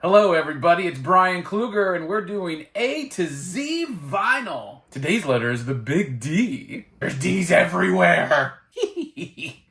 Hello everybody, it's Bryan Kluger and we're doing A to Z vinyl. Today's letter is the big D. There's D's everywhere.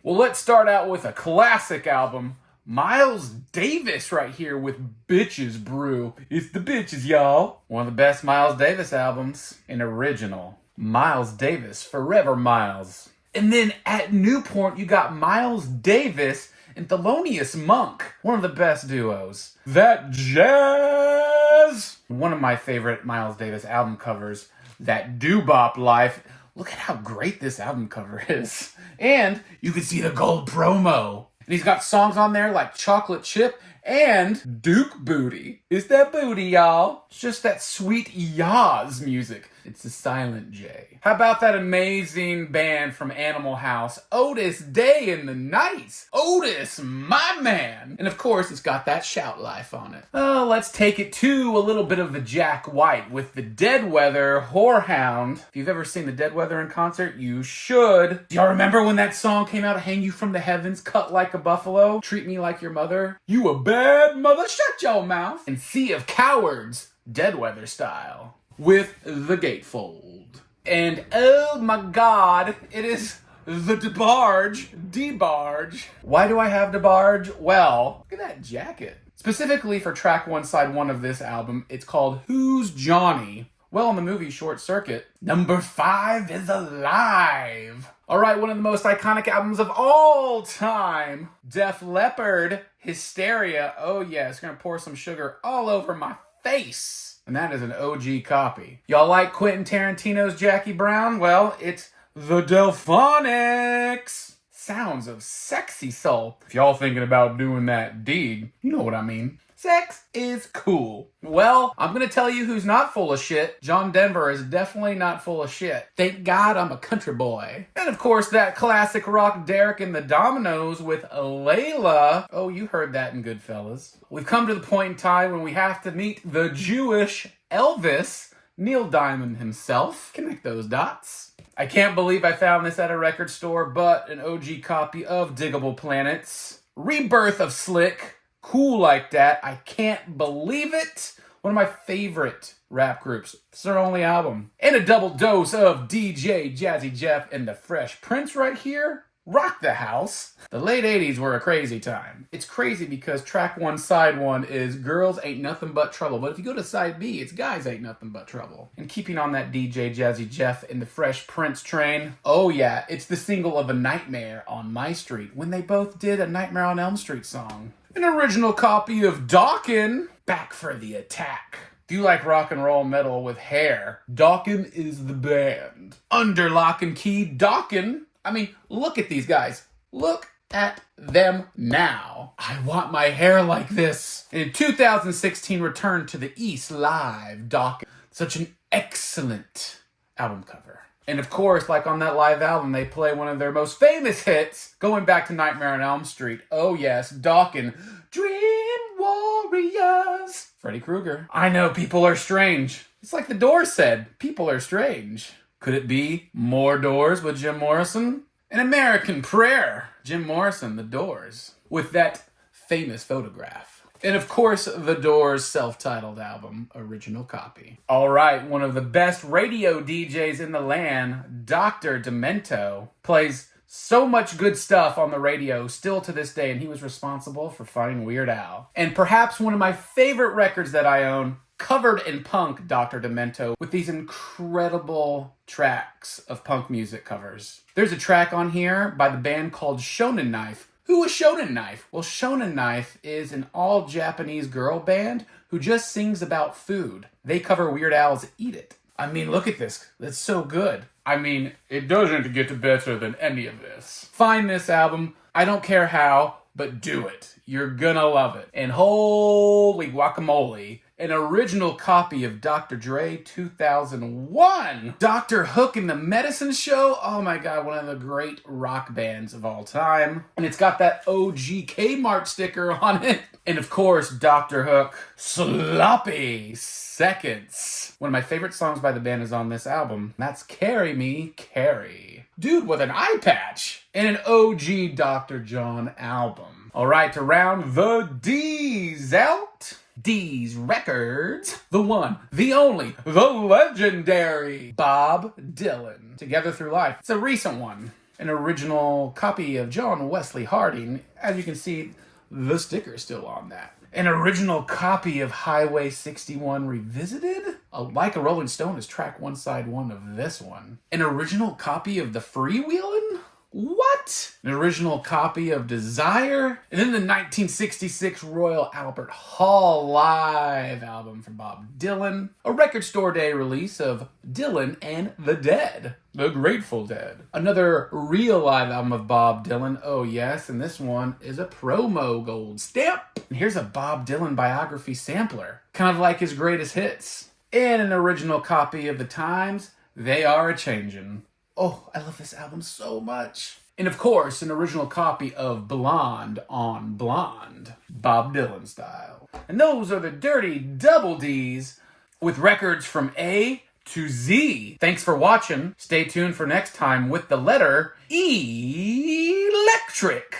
Well, let's start out with a classic album. Miles Davis right here with Bitches Brew. It's the Bitches, y'all. One of the best Miles Davis albums. An original. Miles Davis, Forever Miles. And then at Newport, you got Miles Davis and Thelonious Monk, one of the best duos. That Jazz! One of my favorite Miles Davis album covers, That Doo-Bop Life. Look at how great this album cover is. And you can see the gold promo. And he's got songs on there like Chocolate Chip and Duke Booty. It's that booty, y'all. It's just that sweet Yaz music. It's a silent J. How about that amazing band from Animal House, Otis Day and the Knights? Otis, my man. And of course, it's got that Shout Life on it. Oh, let's take it to a little bit of the Jack White with the Dead Weather Whorehound. If you've ever seen the Dead Weather in concert, you should. Do y'all remember when that song came out, Hang You From the Heavens, Cut Like a Buffalo, Treat Me Like Your Mother? You a bad mother, shut your mouth. And Sea of Cowards, Dead Weather style, with the Gatefold. And oh my god, it is the DeBarge. Why do I have DeBarge? Well, look at that jacket. Specifically for track 1, side 1 of this album, it's called Who's Johnny? Well, in the movie Short Circuit, number 5 is alive. Alright, one of the most iconic albums of all time. Def Leppard, Hysteria. Oh yes, gonna pour some sugar all over my face. And that is an OG copy. Y'all like Quentin Tarantino's Jackie Brown? Well, it's the Delphonics. Sounds of sexy soul. If y'all thinking about doing that deed, you know what I mean. Sex is cool. Well, I'm gonna tell you who's not full of shit. John Denver is definitely not full of shit. Thank God I'm a country boy. And of course, that classic rock Derek and the Dominoes with Layla. Oh, you heard that in Goodfellas. We've come to the point in time when we have to meet the Jewish Elvis, Neil Diamond himself. Connect those dots. I can't believe I found this at a record store, but an OG copy of Diggable Planets. Rebirth of Slick. Cool Like That. I can't believe it. One of my favorite rap groups. It's their only album. And a double dose of DJ Jazzy Jeff and the Fresh Prince right here. Rock the house. The late 80s were a crazy time. It's crazy because track 1, side 1 is Girls Ain't Nothing But Trouble. But if you go to side B, it's Guys Ain't Nothing But Trouble. And keeping on that DJ Jazzy Jeff and the Fresh Prince train, oh yeah, it's the single of A Nightmare on My Street when they both did a Nightmare on Elm Street song. An original copy of Dawkin, Back for the Attack. If you like rock and roll metal with hair, Dawkin is the band. Under Lock and Key, Dawkin. I mean, look at these guys. Look at them now. I want my hair like this. In 2016, Return to the East live, Dawkin. Such an excellent album cover. And of course, like on that live album, they play one of their most famous hits, going back to Nightmare on Elm Street. Oh yes, Dawkin, Dream Warriors. Freddy Krueger. I know people are strange. It's like the Doors said, people are strange. Could it be More Doors with Jim Morrison? An American Prayer, Jim Morrison, The Doors, with that famous photograph. And of course, The Doors' self-titled album, original copy. All right, one of the best radio DJs in the land, Dr. Demento, plays so much good stuff on the radio still to this day, and he was responsible for finding Weird Al. And perhaps one of my favorite records that I own, Covered in Punk, Dr. Demento, with these incredible tracks of punk music covers. There's a track on here by the band called Shonen Knife. Who is Shonen Knife? Well, Shonen Knife is an all-Japanese girl band who just sings about food. They cover Weird Al's Eat It. I mean, look at this. That's so good. I mean, it doesn't get better than any of this. Find this album. I don't care how, but do it. You're gonna love it. And holy guacamole, an original copy of Dr. Dre 2001. Dr. Hook and the Medicine Show. Oh my god, one of the great rock bands of all time. And it's got that OG Kmart sticker on it. And of course, Dr. Hook, Sloppy Seconds. One of my favorite songs by the band is on this album. That's Carry Me, Carry. Dude with an eye patch. And an OG Dr. John album. All right, to round the D's out, D's Records, the one, the only, the legendary Bob Dylan. Together Through Life. It's a recent one. An original copy of John Wesley Harding. As you can see, the sticker's still on that. An original copy of Highway 61 Revisited? Like a Rolling Stone is track 1, side 1 of this one. An original copy of The Freewheelin'? What? An original copy of Desire? And then the 1966 Royal Albert Hall Live album from Bob Dylan. A record store day release of Dylan and the Dead. The Grateful Dead. Another real live album of Bob Dylan. Oh yes, and this one is a promo gold stamp. And here's a Bob Dylan biography sampler. Kind of like his greatest hits. And an original copy of The Times, They Are A-Changin'. Oh, I love this album so much. And of course, an original copy of Blonde on Blonde, Bob Dylan style. And those are the Dirty Double Ds with records from A to Z. Thanks for watching. Stay tuned for next time with the letter E. Electric.